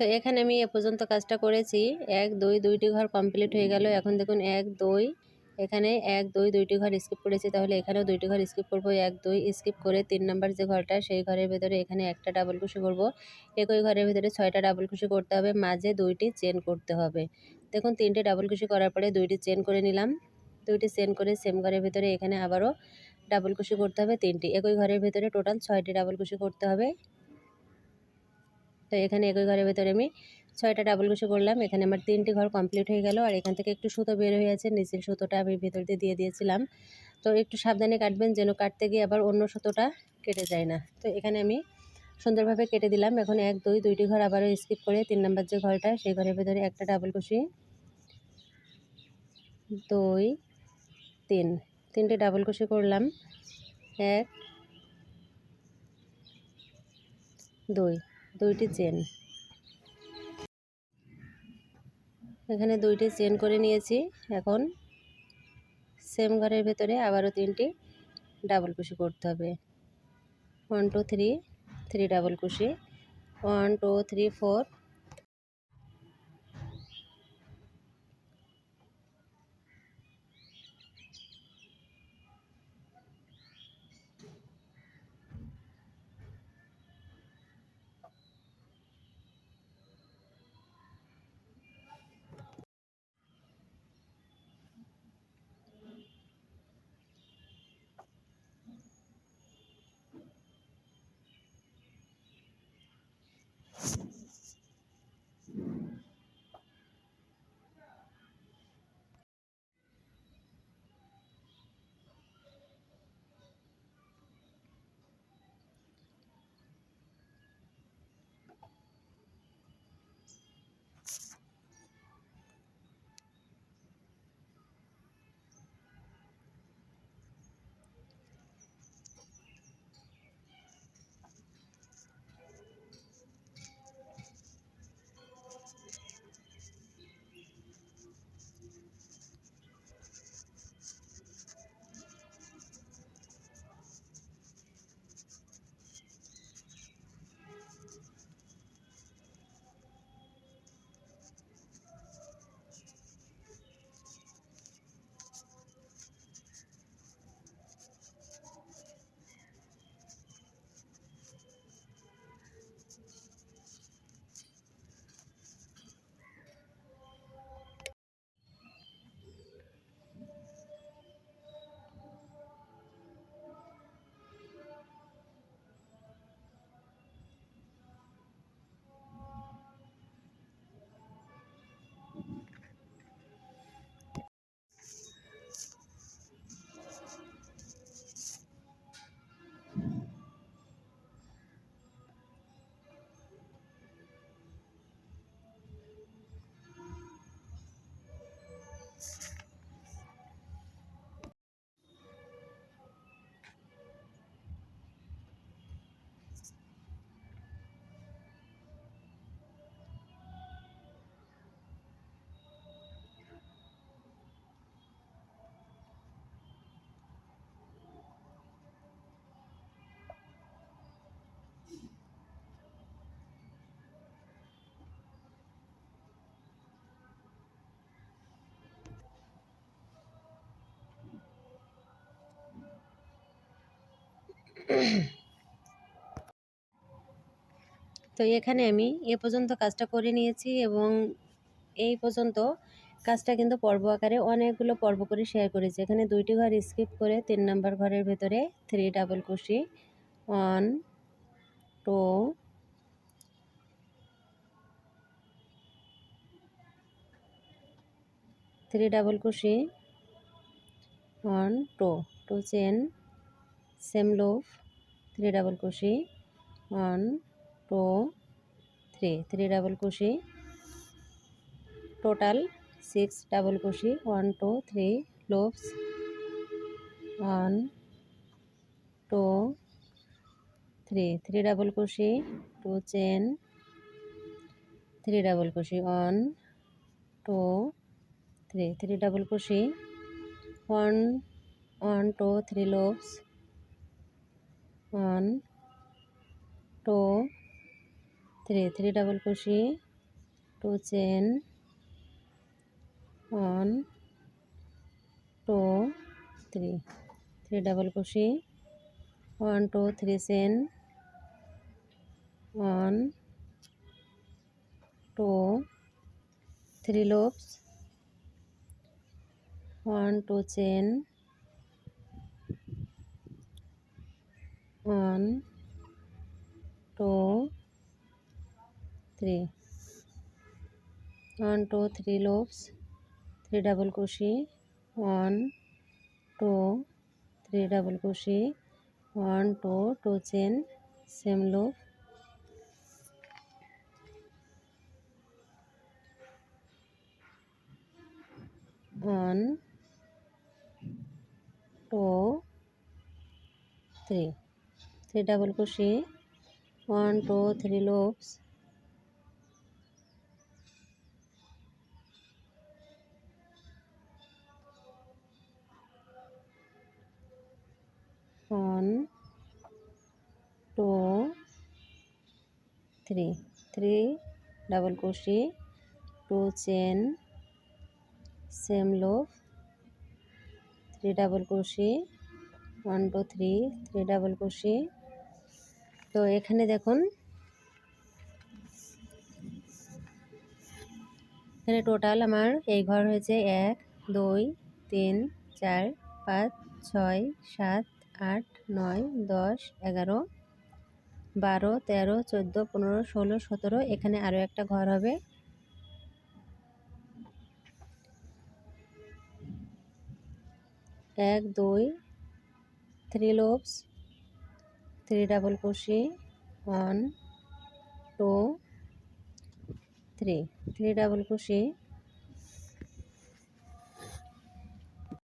তো এখানে আমি এ পর্যন্ত কাজটা করেছি। 1 2 দুইটি ঘর কমপ্লিট হয়ে গেল। এখন দেখুন 1 2 এখানে 1 2 দুইটি ঘর স্কিপ করেছি, তাহলে এখানেও দুইটি ঘর স্কিপ করব। 1 2 স্কিপ করে 3 নাম্বার যে ঘরটা সেই ঘরের ভেতরে এখানে একটা ডাবল কুশি করব। একই ঘরের ভেতরে 6টা ডাবল কুশি করতে হবে, মাঝে 2টি চেন করতে হবে। দেখুন 3টে ডাবল কুশি করার পরে 2টি চেন করে নিলাম। 2টি চেন করে সেম ঘরের ভেতরে এখানে আবারও ডাবল কুশি করতে হবে 3টি। একই ঘরের ভেতরে টোটাল 6টি ডাবল কুশি করতে হবে। তো এখানে একই ঘরের ভেতরে আমি 6টা ডাবল কুশি করলাম। এখানে আমার 3টি ঘর কমপ্লিট হয়ে গেল। আর এখান থেকে একটু সুতো বের হয়ে আছে, নিচের সুতোটা আমি ভেতর দিয়ে দিয়েছিলাম। তো একটু সাবধানে কাটবেন, যেন কাটতে গিয়ে আবার অন্য সুতোটা কেটে যায় না। তো এখানে আমি সুন্দরভাবে কেটে দিলাম। এখন 1 2 দুইটি ঘর আবারও স্কিপ করে 3 নাম্বার যে ঘরটা সেই ঘরের ভেতরে একটা ডাবল কুশি, 2 3 3টে ডাবল কুশি করলাম। 1 2 দুইটি চেন, এখানে 2টি চেন করে নিয়েছি। এখন সেম ঘরের ভেতরে আবারও 3টি ডাবল কুশি করতে হবে। 1 2 3 ডাবল কুশি, 1 2 3 4। তো এখানে আমি এ পর্যন্ত কাজটা করে নিয়েছি এবং এই পর্যন্ত কাজটা কিন্তু পর্ব আকারে অনেকগুলো পর্ব করে শেয়ার করেছি। এখানে 2টি ঘর স্কিপ করে 3 নাম্বার ঘরের ভেতরে 3 ডাবল কুশি, 1 2 3 ডাবল কুশি, 1 2 2 চেন, সেম লুপ, 3 ডাবল কুশি, 1 2 3 ডাবল কুশি, টোটাল 6 ডাবল কুশি, 1 2 3 লুপস, 1 2 3 ডাবল কুশি, 2 চেন, 3 ডাবল কুশি, 1 2 3 ডাবল কুশি, 1 1 2 3 লুপস, 1 2 3 ডাবল কুশি, 2 চেন 1 2 3 3 ডাবল কুশি 1 2 3 chain 1 2 3 loops 1 2 chain 1 2 3 1 2 3 loops 3 double crochet 1 2 3 double crochet 1 2 2 chain same loop 1 2 3 3 double crochet 1 2 3 loops 1 2 3 3 double crochet 2 chain same loop 3 double crochet 1 2 3 3 double crochet। তো এখানে দেখুন এখানে total আমার এই ঘর হয়েছে 1 2 3 4 5 6 7 8 9 10 11 12 13 14 15 16 17 এখানে আরও একটা ঘর হবে। এক দুই 3 loops 3 double crochet 1 2 3 3 double crochet